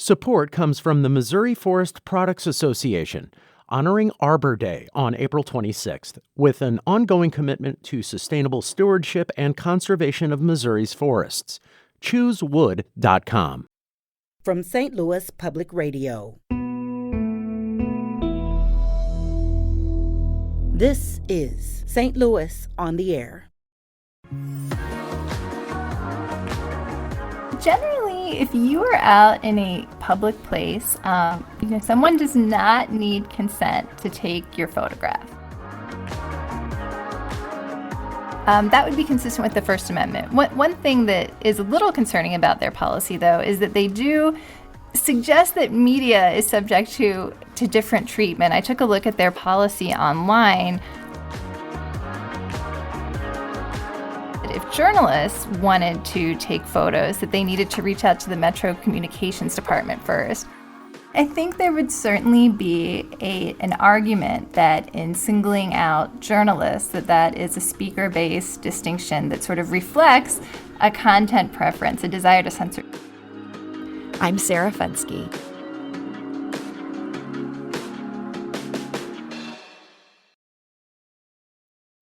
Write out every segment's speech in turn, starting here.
Support comes from the Missouri Forest Products Association, honoring Arbor Day on April 26th, with an ongoing commitment to sustainable stewardship and conservation of Missouri's forests. ChooseWood.com. From St. Louis Public Radio. This is St. Louis on the Air. Generally, if you are out in a public place, someone does not need consent to take your photograph. That would be consistent with the First Amendment. One thing that is a little concerning about their policy, though, is that they do suggest that media is subject to different treatment. I took a look at their policy online. If journalists wanted to take photos, that they needed to reach out to the Metro Communications Department first. I think there would certainly be an argument that in singling out journalists, that is a speaker-based distinction that sort of reflects a content preference, a desire to censor. I'm Sarah Fensky.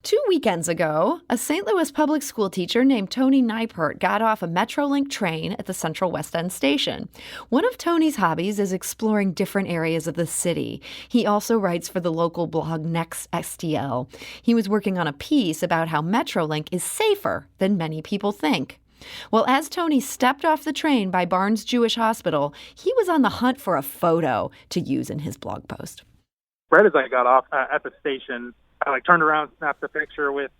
2 weekends ago, a St. Louis public school teacher named Tony Neipert got off a Metrolink train at the Central West End station. One of Tony's hobbies is exploring different areas of the city. He also writes for the local blog Next STL. He was working on a piece about how Metrolink is safer than many people think. Well, as Tony stepped off the train by Barnes Jewish Hospital, he was on the hunt for a photo to use in his blog post. Right as I got off at the station, I turned around, snapped a picture with,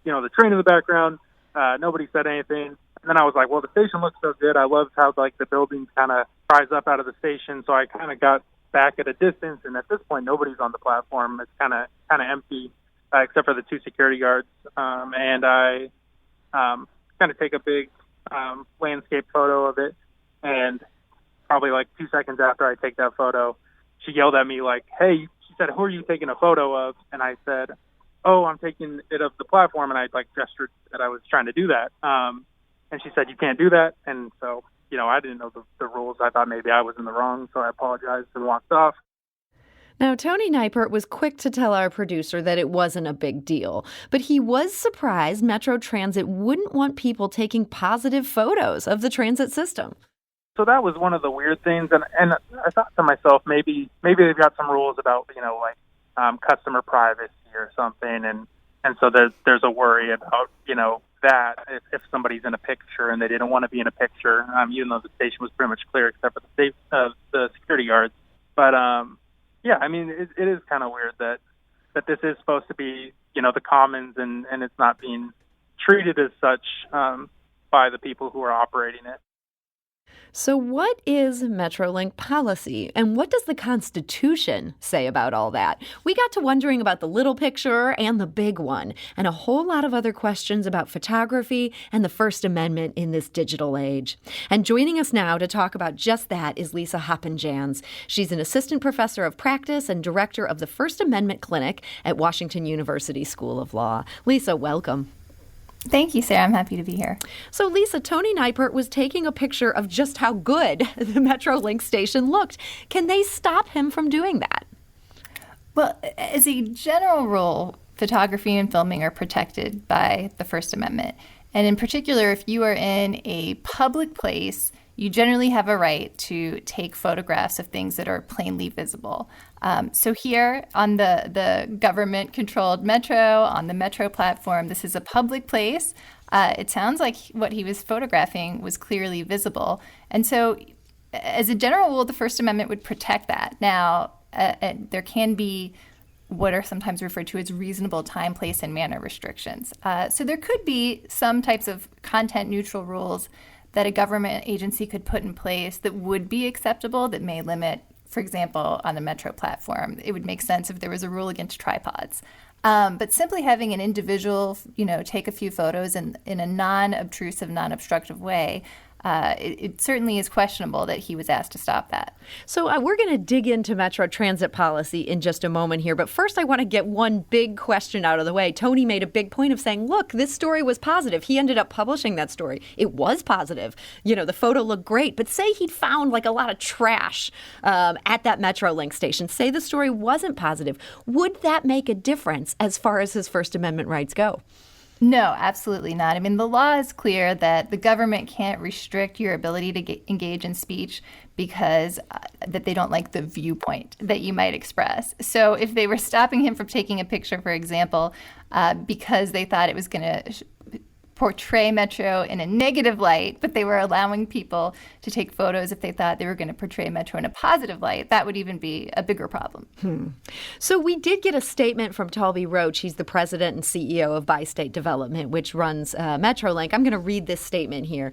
the train in the background. Nobody said anything. And then I was like, well, the station looks so good. I loved how the buildings kind of rise up out of the station. So I kind of got back at a distance. And at this point, nobody's on the platform. It's kind of empty, except for the 2 security guards. And I kind of take a big landscape photo of it. And probably 2 seconds after I take that photo, she yelled at me hey, she said, who are you taking a photo of? And I said, oh, I'm taking it of the platform. And I gestured that I was trying to do that. And she said, you can't do that. And so, I didn't know the rules. I thought maybe I was in the wrong. So I apologized and walked off. Now, Tony Neipert was quick to tell our producer that it wasn't a big deal, but he was surprised Metro Transit wouldn't want people taking positive photos of the transit system. So that was one of the weird things, and I thought to myself, maybe they've got some rules about customer privacy or something, and so there's a worry about that if somebody's in a picture and they didn't want to be in a picture, even though the station was pretty much clear except for the security guards. But it is kind of weird that this is supposed to be the commons and it's not being treated as such by the people who are operating it. So what is Metrolink policy, and what does the Constitution say about all that? We got to wondering about the little picture and the big one, and a whole lot of other questions about photography and the First Amendment in this digital age. And joining us now to talk about just that is Lisa Hoppenjans. She's an assistant professor of practice and director of the First Amendment Clinic at Washington University School of Law. Lisa, welcome. Thank you, Sarah. I'm happy to be here. So, Lisa, Tony Neipert was taking a picture of just how good the Metrolink station looked. Can they stop him from doing that? Well, as a general rule, photography and filming are protected by the First Amendment. And in particular, if you are in a public place, you generally have a right to take photographs of things that are plainly visible. So here on the government-controlled Metro, on the Metro platform, this is a public place. It sounds like what he was photographing was clearly visible. And so as a general rule, the First Amendment would protect that. Now, there can be what are sometimes referred to as reasonable time, place, and manner restrictions. So there could be some types of content-neutral rules that a government agency could put in place that would be acceptable, that may limit, for example, on the Metro platform. It would make sense if there was a rule against tripods. But simply having an individual, take a few photos in a non-obtrusive, non-obstructive way it certainly is questionable that he was asked to stop that. So we're going to dig into Metro transit policy in just a moment here. But first, I want to get one big question out of the way. Tony made a big point of saying, look, this story was positive. He ended up publishing that story. It was positive. The photo looked great. But say he'd found like a lot of trash at that Metrolink station. Say the story wasn't positive. Would that make a difference as far as his First Amendment rights go? No, absolutely not. I mean, the law is clear that the government can't restrict your ability to engage in speech because that they don't like the viewpoint that you might express. So if they were stopping him from taking a picture, for example, because they thought it was going to portray Metro in a negative light, but they were allowing people to take photos if they thought they were going to portray Metro in a positive light, that would even be a bigger problem. So we did get a statement from Talby Roach. He's the president and CEO of Bi-State Development, which runs Metrolink. I'm going to read this statement here.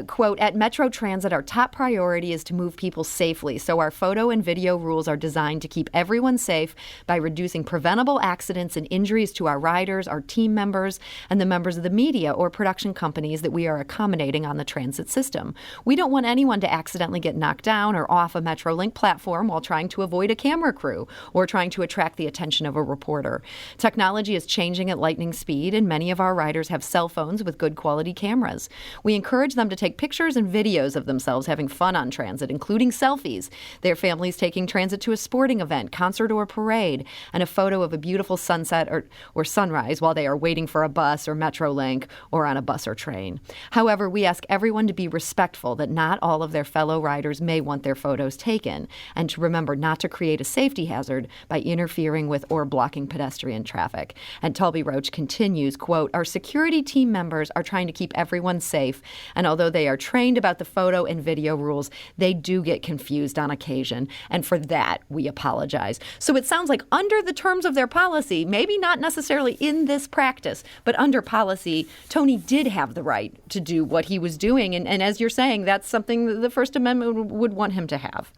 Quote, at Metro Transit, our top priority is to move people safely. So our photo and video rules are designed to keep everyone safe by reducing preventable accidents and injuries to our riders, our team members, and the members of the media or production companies that we are accommodating on the transit system. We don't want anyone to accidentally get knocked down or off a Metrolink platform while trying to avoid a camera crew or trying to attract the attention of a reporter. Technology is changing at lightning speed, and many of our riders have cell phones with good quality cameras. We encourage them to take pictures and videos of themselves having fun on transit, including selfies, their families taking transit to a sporting event, concert, or parade, and a photo of a beautiful sunset or sunrise while they are waiting for a bus or Metrolink or on a bus or train. However, we ask everyone to be respectful that not all of their fellow riders may want their photos taken, and to remember not to create a safety hazard by interfering with or blocking pedestrian traffic. And Talby Roach continues, quote, our security team members are trying to keep everyone safe, and although they are trained about the photo and video rules, they do get confused on occasion, and for that, we apologize. So it sounds like under the terms of their policy, maybe not necessarily in this practice, but under policy, Tony did have the right to do what he was doing. And as you're saying, that's something that the First Amendment would want him to have.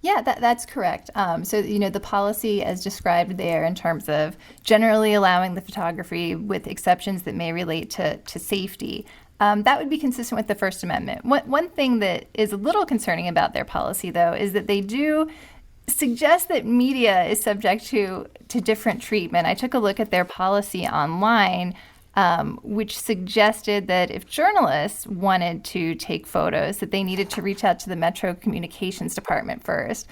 Yeah, that's correct. So, the policy as described there in terms of generally allowing the photography with exceptions that may relate to safety, that would be consistent with the First Amendment. One thing that is a little concerning about their policy, though, is that they do suggest that media is subject to different treatment. I took a look at their policy online, which suggested that if journalists wanted to take photos, that they needed to reach out to the Metro Communications Department first,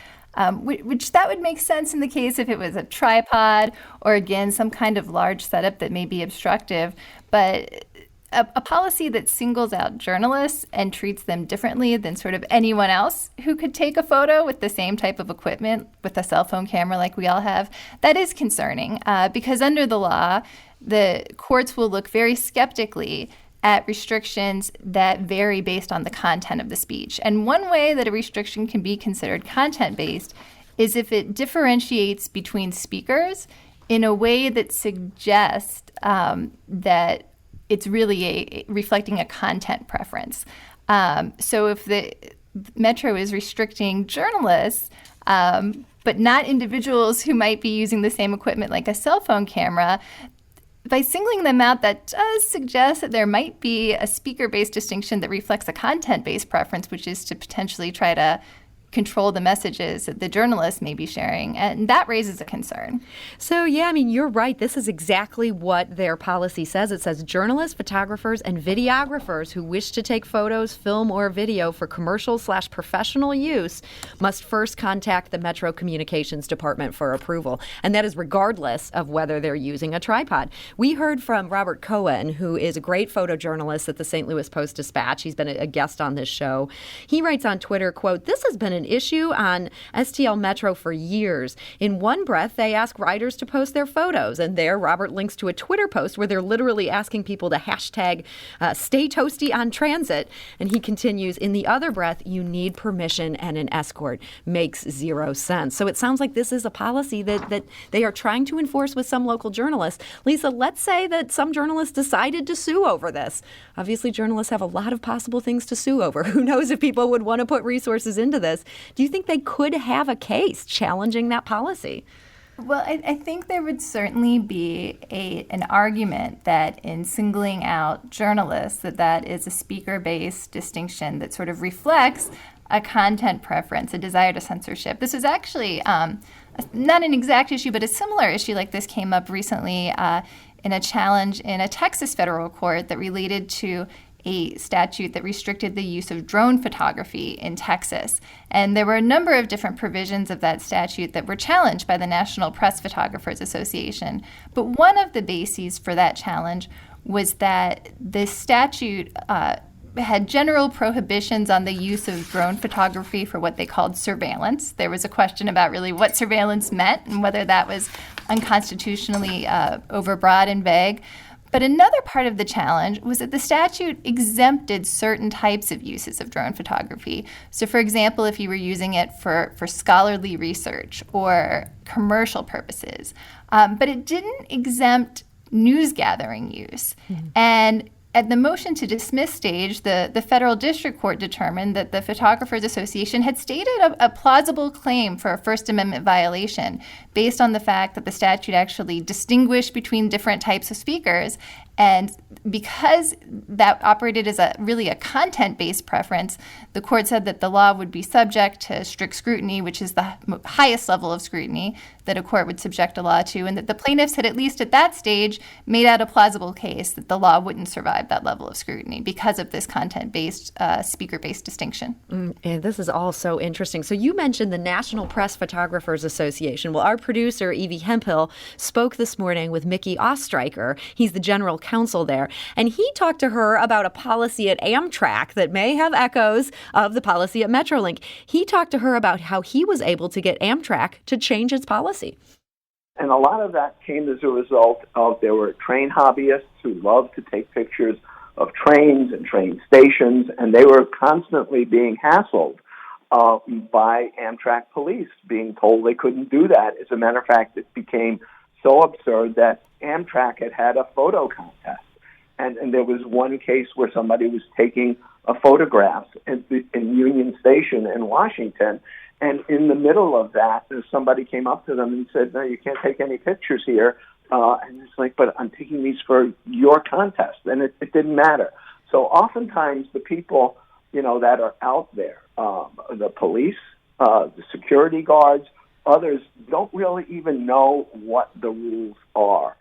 which that would make sense in the case if it was a tripod or, again, some kind of large setup that may be obstructive. But a policy that singles out journalists and treats them differently than sort of anyone else who could take a photo with the same type of equipment, with a cell phone camera like we all have, that is concerning because under the law, the courts will look very skeptically at restrictions that vary based on the content of the speech. And one way that a restriction can be considered content-based is if it differentiates between speakers in a way that suggests that it's really reflecting a content preference. So if the Metro is restricting journalists, but not individuals who might be using the same equipment like a cell phone camera, by singling them out, that does suggest that there might be a speaker-based distinction that reflects a content-based preference, which is to potentially try to control the messages that the journalists may be sharing. And that raises a concern. So, yeah, I mean, you're right. This is exactly what their policy says. It says journalists, photographers, and videographers who wish to take photos, film, or video for commercial/professional use must first contact the Metro Communications Department for approval. And that is regardless of whether they're using a tripod. We heard from Robert Cohen, who is a great photojournalist at the St. Louis Post-Dispatch. He's been a guest on this show. He writes on Twitter, quote, this has been an issue on STL Metro for years. In one breath, they ask riders to post their photos. And there, Robert links to a Twitter post where they're literally asking people to hashtag stay toasty on transit. And he continues, in the other breath, you need permission and an escort. Makes zero sense. So it sounds like this is a policy that they are trying to enforce with some local journalists. Lisa, let's say that some journalists decided to sue over this. Obviously, journalists have a lot of possible things to sue over. Who knows if people would want to put resources into this? Do you think they could have a case challenging that policy? Well, I think there would certainly be an argument that in singling out journalists, that is a speaker-based distinction that sort of reflects a content preference, a desire to censorship. This is actually not an exact issue, but a similar issue like this came up recently in a challenge in a Texas federal court that related to a statute that restricted the use of drone photography in Texas. And there were a number of different provisions of that statute that were challenged by the National Press Photographers Association. But one of the bases for that challenge was that the statute had general prohibitions on the use of drone photography for what they called surveillance. There was a question about really what surveillance meant and whether that was unconstitutionally overbroad and vague. But another part of the challenge was that the statute exempted certain types of uses of drone photography. So, for example, if you were using it for scholarly research or commercial purposes, but it didn't exempt news gathering use. Mm-hmm. And at the motion to dismiss stage, the federal district court determined that the Photographers Association had stated a plausible claim for a First Amendment violation based on the fact that the statute actually distinguished between different types of speakers. And because that operated as really a content-based preference, the court said that the law would be subject to strict scrutiny, which is the highest level of scrutiny that a court would subject a law to, and that the plaintiffs had, at least at that stage, made out a plausible case that the law wouldn't survive that level of scrutiny because of this content-based, speaker-based distinction. And this is all so interesting. So you mentioned the National Press Photographers Association. Well, our producer, Evie Hemphill, spoke this morning with Mickey Ostreicher. He's the general counsel there. And he talked to her about a policy at Amtrak that may have echoes of the policy at Metrolink. He talked to her about how he was able to get Amtrak to change its policy. And a lot of that came as a result of there were train hobbyists who loved to take pictures of trains and train stations, and they were constantly being hassled by Amtrak police, being told they couldn't do that. As a matter of fact, it became so absurd that Amtrak had a photo contest. And there was one case where somebody was taking a photograph in Union Station in Washington, and in the middle of that, somebody came up to them and said, "No, you can't take any pictures here." And it's like, "But I'm taking these for your contest," and it didn't matter. So oftentimes the people, that are out there, the police, the security guards, others don't really even know what the rules are.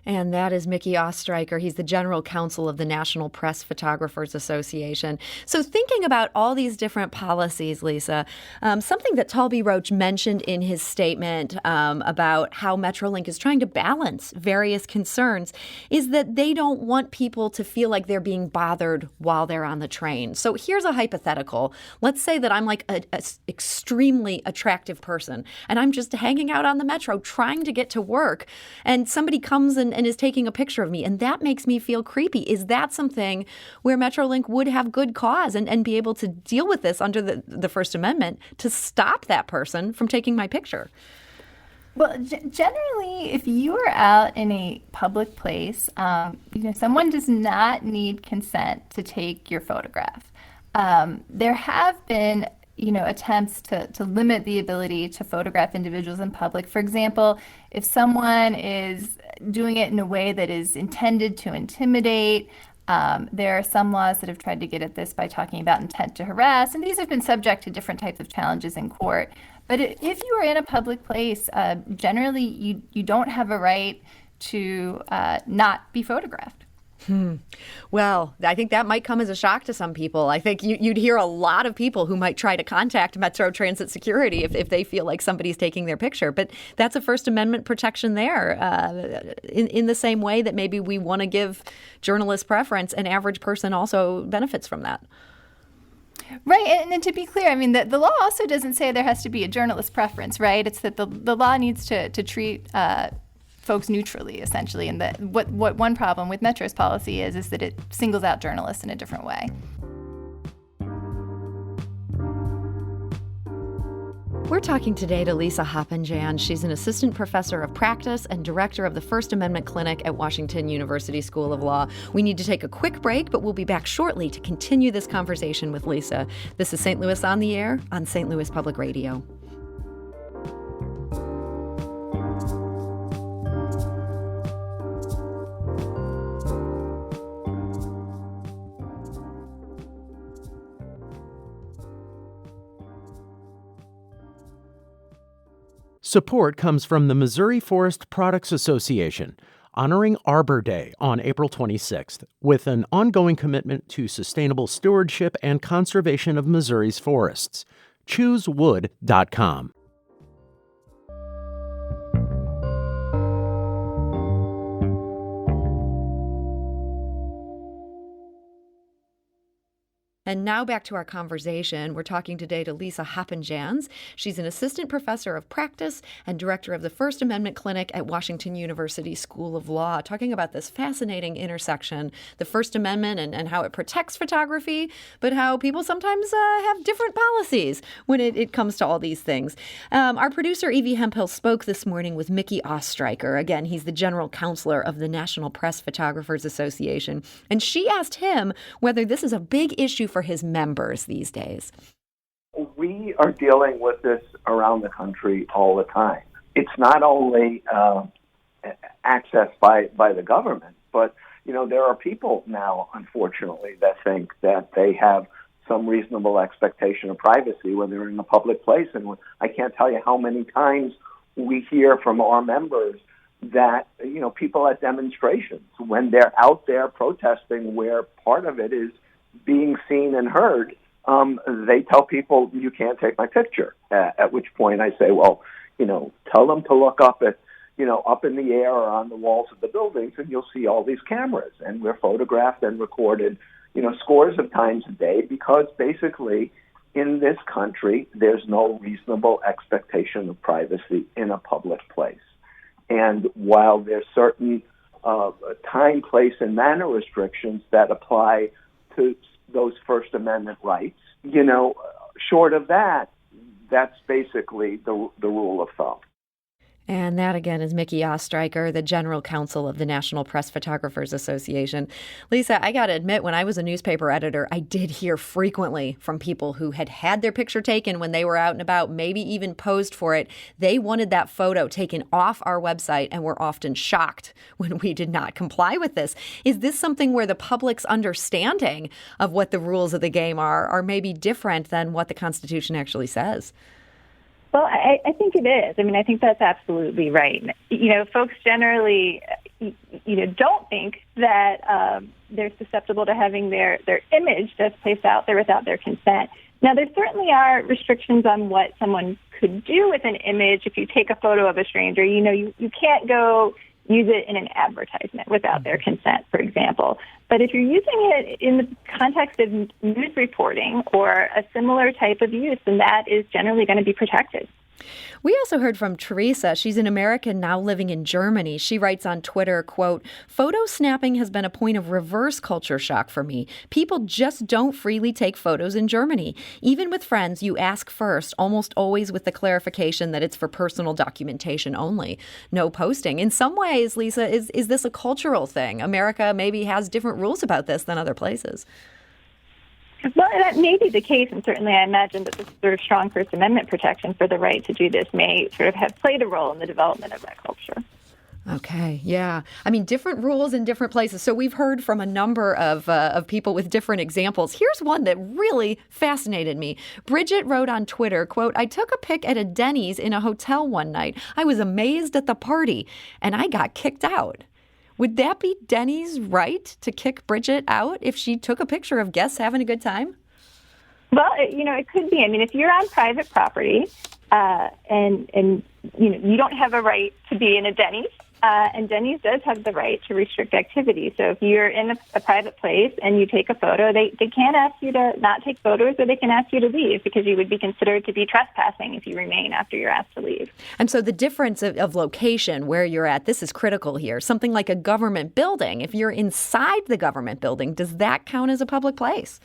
And that is Mickey Ostreicher. He's the general counsel of the National Press Photographers Association. So thinking about all these different policies, Lisa, something that Talby Roach mentioned in his statement about how Metrolink is trying to balance various concerns is that they don't want people to feel like they're being bothered while they're on the train. So here's a hypothetical. Let's say that I'm like an extremely attractive person, and I'm just hanging out on the metro trying to get to work, and somebody comes and is taking a picture of me, and that makes me feel creepy. Is that something where Metrolink would have good cause and be able to deal with this under the First Amendment to stop that person from taking my picture? Well, generally, if you are out in a public place, someone does not need consent to take your photograph. There have been attempts to limit the ability to photograph individuals in public. For example, if someone is doing it in a way that is intended to intimidate, there are some laws that have tried to get at this by talking about intent to harass, and these have been subject to different types of challenges in court. But if you are in a public place, generally you don't have a right to not be photographed. Well, I think that might come as a shock to some people. I think you'd hear a lot of people who might try to contact Metro Transit Security if they feel like somebody's taking their picture. But that's a First Amendment protection there. In the same way that maybe we want to give journalists preference, an average person also benefits from that. Right, and to be clear, I mean, the law also doesn't say there has to be a journalist preference, right? It's that the law needs to treat folks neutrally, essentially. And what one problem with Metro's policy is that it singles out journalists in a different way. We're talking today to Lisa Hoppenjans. She's an assistant professor of practice and director of the First Amendment Clinic at Washington University School of Law. We need to take a quick break, but we'll be back shortly to continue this conversation with Lisa. This is St. Louis on the Air on St. Louis Public Radio. Support comes from the Missouri Forest Products Association, honoring Arbor Day on April 26th with an ongoing commitment to sustainable stewardship and conservation of Missouri's forests. ChooseWood.com. And now back to our conversation. We're talking today to Lisa Hoppenjans. She's an assistant professor of practice and director of the First Amendment Clinic at Washington University School of Law, talking about this fascinating intersection, the First Amendment and how it protects photography, but how people sometimes have different policies when it comes to all these things. Our producer, Evie Hemphill, spoke this morning with Mickey Ostreicher. Again, he's the general counselor of the National Press Photographers Association. And she asked him whether this is a big issue for his members these days. We are dealing with this around the country all the time. It's not only accessed by the government, but there are people now, unfortunately, that think that they have some reasonable expectation of privacy when they're in a public place. And I can't tell you how many times we hear from our members that people at demonstrations, when they're out there protesting, where part of it is being seen and heard, they tell people, you can't take my picture. At which point I say, well, tell them to look up at, up in the air or on the walls of the buildings, and you'll see all these cameras. And we're photographed and recorded, scores of times a day, because basically in this country, there's no reasonable expectation of privacy in a public place. And while there's certain time, place, and manner restrictions that apply to those First Amendment rights, short of that, that's basically the rule of thumb. And that, again, is Mickey Ostreicher, the general counsel of the National Press Photographers Association. Lisa, I got to admit, when I was a newspaper editor, I did hear frequently from people who had their picture taken when they were out and about, maybe even posed for it. They wanted that photo taken off our website and were often shocked when we did not comply with this. Is this something where the public's understanding of what the rules of the game are maybe different than what the Constitution actually says? Well, I think it is. I mean, I think that's absolutely right. Folks generally, don't think that they're susceptible to having their image just placed out there without their consent. Now, there certainly are restrictions on what someone could do with an image. If you take a photo of a stranger, you can't go use it in an advertisement without their consent, for example. But if you're using it in the context of news reporting or a similar type of use, then that is generally going to be protected. We also heard from Teresa. She's an American now living in Germany. She writes on Twitter, quote, "Photo snapping has been a point of reverse culture shock for me. People just don't freely take photos in Germany. Even with friends, you ask first, almost always with the clarification that it's for personal documentation only. No posting." In some ways, Lisa, is this a cultural thing? America maybe has different rules about this than other places. Well, that may be the case, and certainly I imagine that the sort of strong First Amendment protection for the right to do this may sort of have played a role in the development of that culture. Okay, yeah. I mean, different rules in different places. So we've heard from a number of people with different examples. Here's one that really fascinated me. Bridget wrote on Twitter, quote, "I took a pic at a Denny's in a hotel one night. I was amazed at the party, and I got kicked out." Would that be Denny's right to kick Bridget out if she took a picture of guests having a good time? Well, it could be. I mean, if you're on private property and you don't have a right to be in a Denny's, and Denny's does have the right to restrict activity. So if you're in a private place and you take a photo, they can ask you to not take photos, or they can ask you to leave because you would be considered to be trespassing if you remain after you're asked to leave. And so the difference of location, where you're at, this is critical here. Something like a government building, if you're inside the government building, does that count as a public place?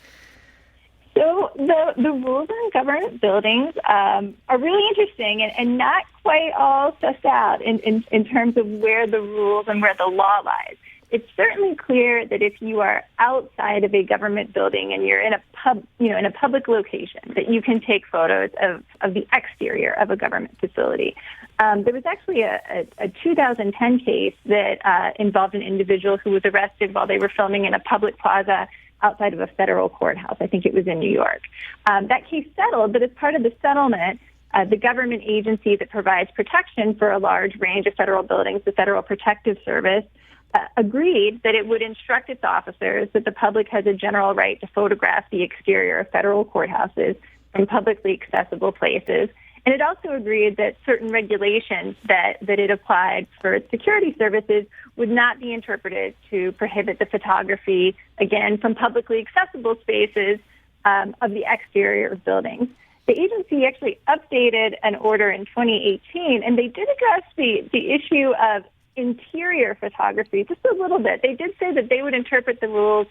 So the rules on government buildings are really interesting and not quite all sussed out in terms of where the rules and where the law lies. It's certainly clear that if you are outside of a government building and you're in a public location, that you can take photos of the exterior of a government facility. There was actually a 2010 case that involved an individual who was arrested while they were filming in a public plaza outside of a federal courthouse. I think it was in New York. That case settled, but as part of the settlement, the government agency that provides protection for a large range of federal buildings, the Federal Protective Service, agreed that it would instruct its officers that the public has a general right to photograph the exterior of federal courthouses from publicly accessible places. And it also agreed that certain regulations that it applied for its security services would not be interpreted to prohibit the photography, again, from publicly accessible spaces of the exterior of buildings. The agency actually updated an order in 2018, and they did address the issue of interior photography just a little bit. They did say that they would interpret the rules,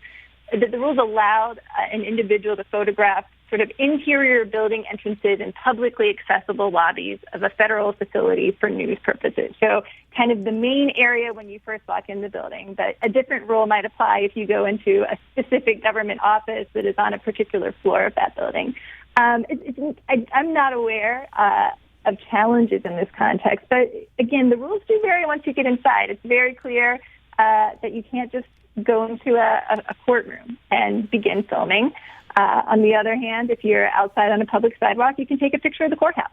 that the rules allowed an individual to photograph sort of interior building entrances and publicly accessible lobbies of a federal facility for news purposes. So kind of the main area when you first walk in the building, but a different rule might apply if you go into a specific government office that is on a particular floor of that building. I'm not aware of challenges in this context, but again, the rules do vary once you get inside. It's very clear that you can't just go into a courtroom and begin filming. On the other hand, if you're outside on a public sidewalk, you can take a picture of the courthouse.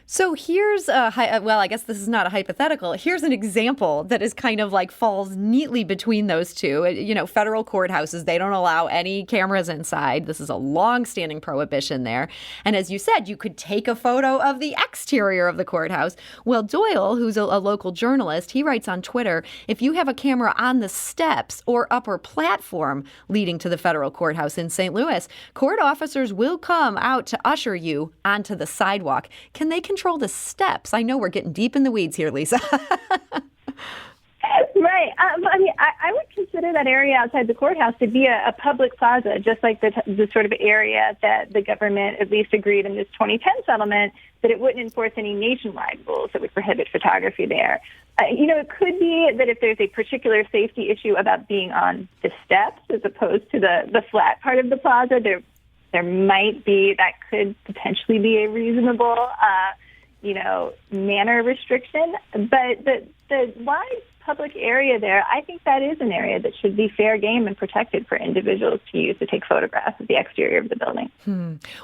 So here's I guess this is not a hypothetical. Here's an example that is kind of like falls neatly between those two. You know, federal courthouses, they don't allow any cameras inside. This is a long-standing prohibition there. And as you said, you could take a photo of the exterior of the courthouse. Well, Doyle, who's a local journalist, he writes on Twitter, if you have a camera on the steps or upper platform leading to the federal courthouse in St. Louis, court officers will come out to usher you onto the sidewalk. Can they control the steps? I know we're getting deep in the weeds here, Lisa. Right. I would consider that area outside the courthouse to be a public plaza, just like the sort of area that the government at least agreed in this 2010 settlement that it wouldn't enforce any nationwide rules that would prohibit photography there. It could be that if there's a particular safety issue about being on the steps as opposed to the flat part of the plaza, there might be, that could potentially be a reasonable, manner restriction. But the wide public area there, I think that is an area that should be fair game and protected for individuals to use to take photographs of the exterior of the building.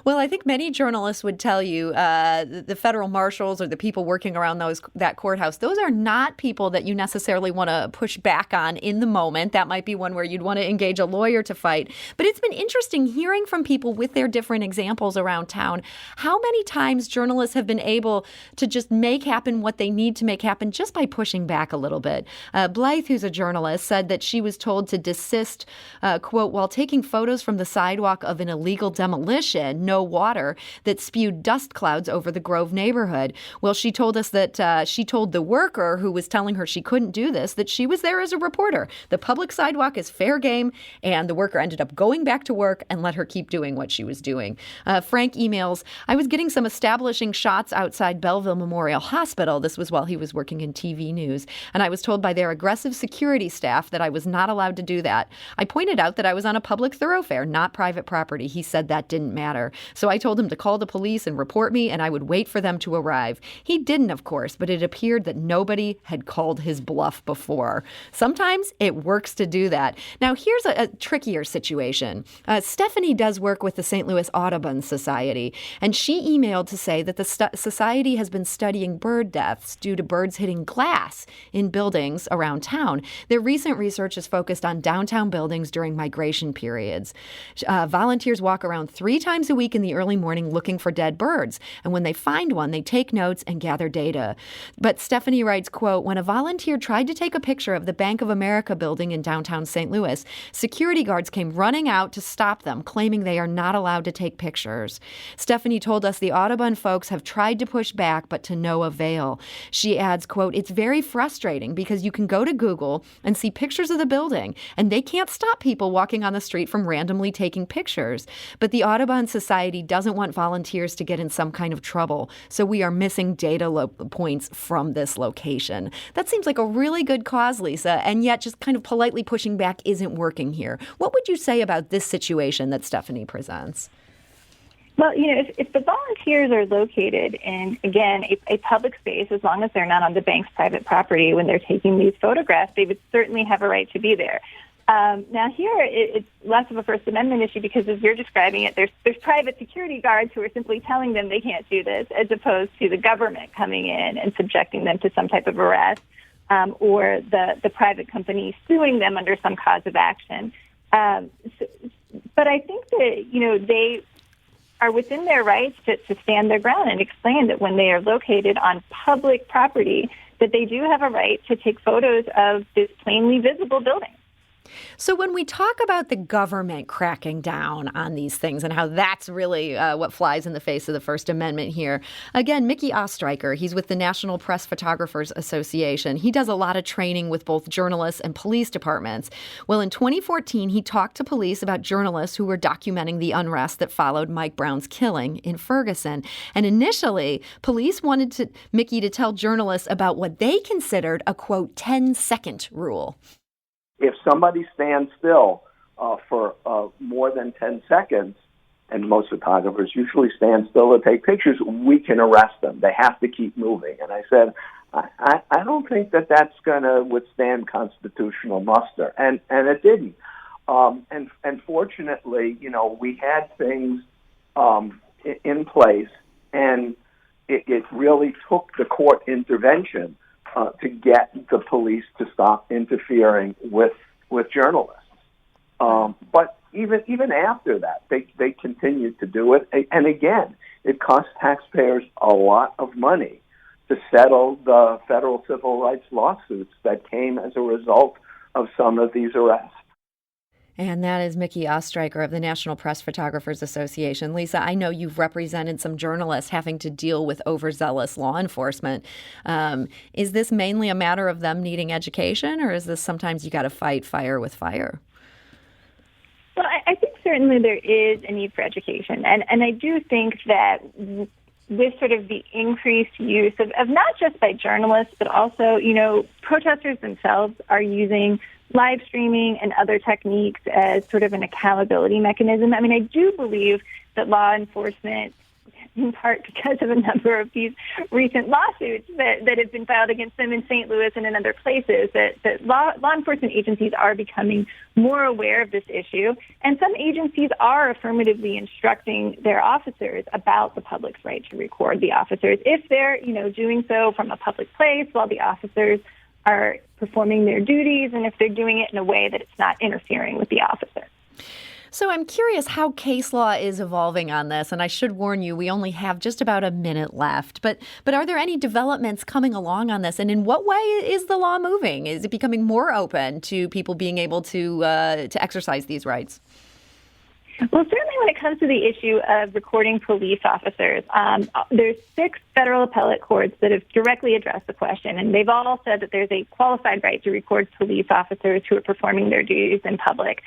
Well, I think many journalists would tell you the federal marshals or the people working around that courthouse, those are not people that you necessarily want to push back on in the moment. That might be one where you'd want to engage a lawyer to fight. But it's been interesting hearing from people with their different examples around town how many times journalists have been able to just make happen what they need to make happen just by pushing back a little bit. Blythe, who's a journalist, said that she was told to desist, quote, while taking photos from the sidewalk of an illegal demolition, no water, that spewed dust clouds over the Grove neighborhood. Well, she told us that she told the worker who was telling her she couldn't do this that she was there as a reporter. The public sidewalk is fair game, and the worker ended up going back to work and let her keep doing what she was doing. Frank emails, I was getting some establishing shots outside Belleville Memorial Hospital. This was while he was working in TV news. And I was told by their aggressive security staff that I was not allowed to do that. I pointed out that I was on a public thoroughfare, not private property. He said that didn't matter. So I told him to call the police and report me, and I would wait for them to arrive. He didn't, of course, but it appeared that nobody had called his bluff before. Sometimes it works to do that. Now, here's a trickier situation. Stephanie does work with the St. Louis Audubon Society, and she emailed to say that the society has been studying bird deaths due to birds hitting glass in buildings around town. Their recent research is focused on downtown buildings during migration periods. Volunteers walk around 3 times a week in the early morning looking for dead birds. And when they find one, they take notes and gather data. But Stephanie writes, quote, when a volunteer tried to take a picture of the Bank of America building in downtown St. Louis, security guards came running out to stop them, claiming they are not allowed to take pictures. Stephanie told us the Audubon folks have tried to push back, but to no avail. She adds, quote, it's very frustrating because you can go to Google and see pictures of the building, and they can't stop people walking on the street from randomly taking pictures. But the Audubon Society doesn't want volunteers to get in some kind of trouble, so we are missing data points from this location. That seems like a really good cause, Lisa, and yet just kind of politely pushing back isn't working here. What would you say about this situation that Stephanie presents? Well, if the volunteers are located in, again, a public space, as long as they're not on the bank's private property when they're taking these photographs, they would certainly have a right to be there. Now here, it's less of a First Amendment issue because, as you're describing it, there's private security guards who are simply telling them they can't do this, as opposed to the government coming in and subjecting them to some type of arrest, or the private company suing them under some cause of action. But I think that, they are within their rights to stand their ground and explain that when they are located on public property, that they do have a right to take photos of this plainly visible building. So when we talk about the government cracking down on these things and how that's really what flies in the face of the First Amendment here, again, Mickey Ostreicher, he's with the National Press Photographers Association. He does a lot of training with both journalists and police departments. Well, in 2014, he talked to police about journalists who were documenting the unrest that followed Mike Brown's killing in Ferguson. And initially, police wanted Mickey to tell journalists about what they considered a, quote, 10-second rule. If somebody stands still for more than 10 seconds, and most photographers usually stand still to take pictures, we can arrest them. They have to keep moving. And I said, I don't think that's going to withstand constitutional muster. And it didn't. And fortunately, we had things in place, and it really took the court intervention to get the police to stop interfering with journalists. But even after that, they continued to do it. And again, it cost taxpayers a lot of money to settle the federal civil rights lawsuits that came as a result of some of these arrests. And that is Mickey Ostreicher of the National Press Photographers Association. Lisa, I know you've represented some journalists having to deal with overzealous law enforcement. Is this mainly a matter of them needing education, or is this sometimes you got to fight fire with fire? Well, I think certainly there is a need for education. And I do think that with sort of the increased use of not just by journalists, but also, protesters themselves are using live streaming and other techniques as sort of an accountability mechanism. I mean, I do believe that law enforcement, in part because of a number of these recent lawsuits that have been filed against them in St. Louis and in other places, that law enforcement agencies are becoming more aware of this issue. And some agencies are affirmatively instructing their officers about the public's right to record the officers if they're, doing so from a public place while the officers are performing their duties, and if they're doing it in a way that it's not interfering with the officer. So I'm curious how case law is evolving on this, and I should warn you, we only have just about a minute left. But are there any developments coming along on this, and in what way is the law moving? Is it becoming more open to people being able to exercise these rights? Well, certainly when it comes to the issue of recording police officers, there's 6 federal appellate courts that have directly addressed the question, and they've all said that there's a qualified right to record police officers who are performing their duties in public.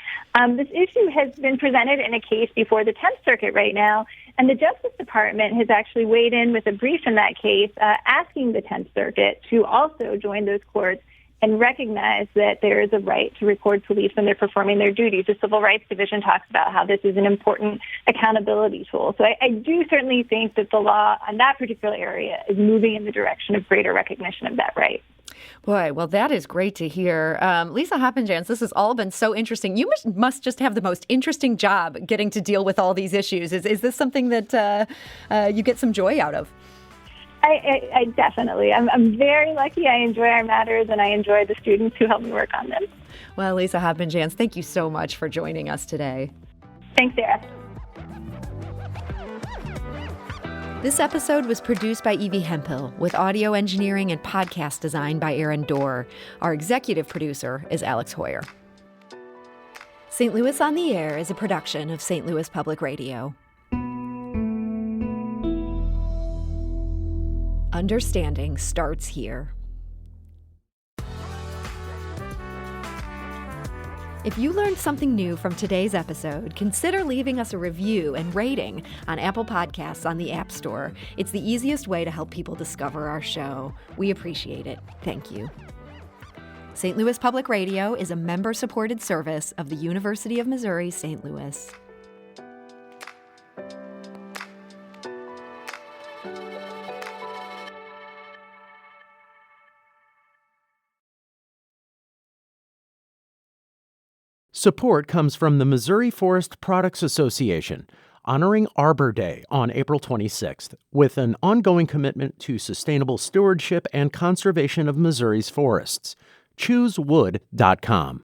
This issue has been presented in a case before the 10th Circuit right now, and the Justice Department has actually weighed in with a brief in that case, asking the 10th Circuit to also join those courts and recognize that there is a right to record police when they're performing their duties. The Civil Rights Division talks about how this is an important accountability tool. So I do certainly think that the law on that particular area is moving in the direction of greater recognition of that right. Boy, well, that is great to hear. Lisa Hoppenjans, this has all been so interesting. You must just have the most interesting job getting to deal with all these issues. Is this something that you get some joy out of? I definitely. I'm very lucky. I enjoy our matters, and I enjoy the students who help me work on them. Well, Lisa Hoppenjans, thank you so much for joining us today. Thanks, Sarah. This episode was produced by Evie Hemphill, with audio engineering and podcast design by Aaron Dorr. Our executive producer is Alex Hoyer. St. Louis on the Air is a production of St. Louis Public Radio. Understanding starts here. If you learned something new from today's episode, consider leaving us a review and rating on Apple Podcasts on the App Store. It's the easiest way to help people discover our show. We appreciate it. Thank you. St. Louis Public Radio is a member-supported service of the University of Missouri, St. Louis. Support comes from the Missouri Forest Products Association, honoring Arbor Day on April 26th with an ongoing commitment to sustainable stewardship and conservation of Missouri's forests. ChooseWood.com.